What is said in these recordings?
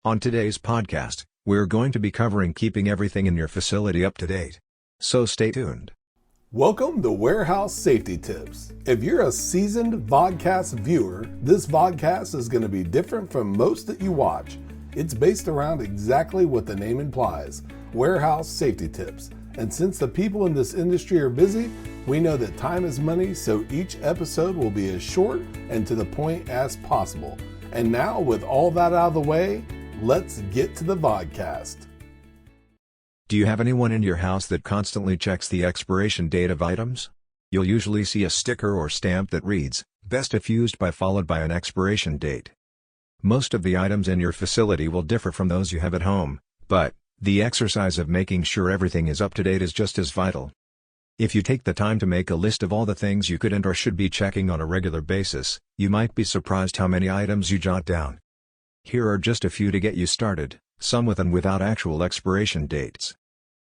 On today's podcast, we're going to be covering keeping everything in your facility up to date. So stay tuned. Welcome to Warehouse Safety Tips. If you're a seasoned vodcast viewer, this vodcast is going to be different from most that you watch. It's based around exactly what the name implies, warehouse safety tips. And since the people in this industry are busy, we know that time is money, so each episode will be as short and to the point as possible. And now, with all that out of the way, let's get to the vodcast. Do you have anyone in your house that constantly checks the expiration date of items? You'll usually see a sticker or stamp that reads, "Best if used by," followed by an expiration date. Most of the items in your facility will differ from those you have at home, but the exercise of making sure everything is up to date is just as vital. If you take the time to make a list of all the things you could and or should be checking on a regular basis, you might be surprised how many items you jot down. Here are just a few to get you started, some with and without actual expiration dates.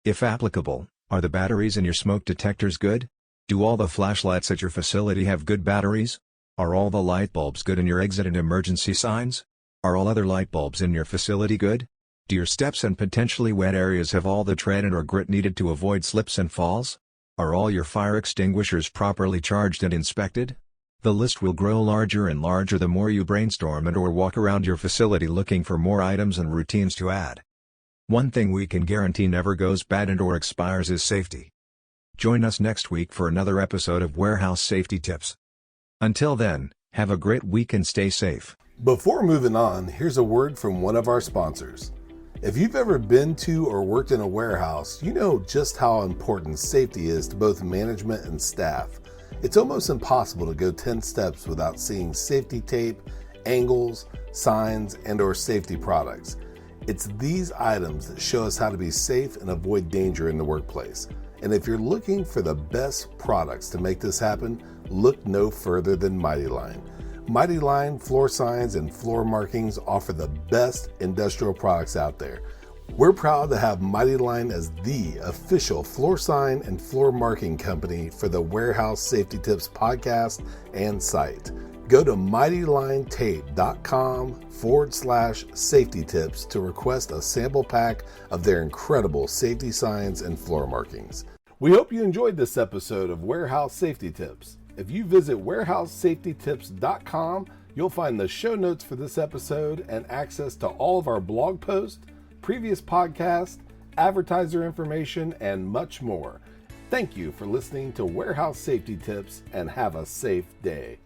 If applicable, are the batteries in your smoke detectors good? Do all the flashlights at your facility have good batteries? Are all the light bulbs good in your exit and emergency signs? Are all other light bulbs in your facility good? Do your steps and potentially wet areas have all the tread and or grit needed to avoid slips and falls? Are all your fire extinguishers properly charged and inspected? The list will grow larger and larger the more you brainstorm and or walk around your facility looking for more items and routines to add. One thing we can guarantee never goes bad and or expires is safety. Join us next week for another episode of Warehouse Safety Tips. Until then, have a great week and stay safe. Before moving on, here's a word from one of our sponsors. If you've ever been to or worked in a warehouse, you know just how important safety is to both management and staff. It's almost impossible to go 10 steps without seeing safety tape, angles, signs, and or safety products. It's these items that show us how to be safe and avoid danger in the workplace. And if you're looking for the best products to make this happen, look no further than Mighty Line. Mighty Line floor signs and floor markings offer the best industrial products out there. We're proud to have Mighty Line as the official floor sign and floor marking company for the Warehouse Safety Tips podcast and site. Go to mightylinetape.com/safety tips to request a sample pack of their incredible safety signs and floor markings. We hope you enjoyed this episode of Warehouse Safety Tips. If you visit warehousesafetytips.com, you'll find the show notes for this episode and access to all of our blog posts, previous podcasts, advertiser information, and much more. Thank you for listening to Warehouse Safety Tips and have a safe day.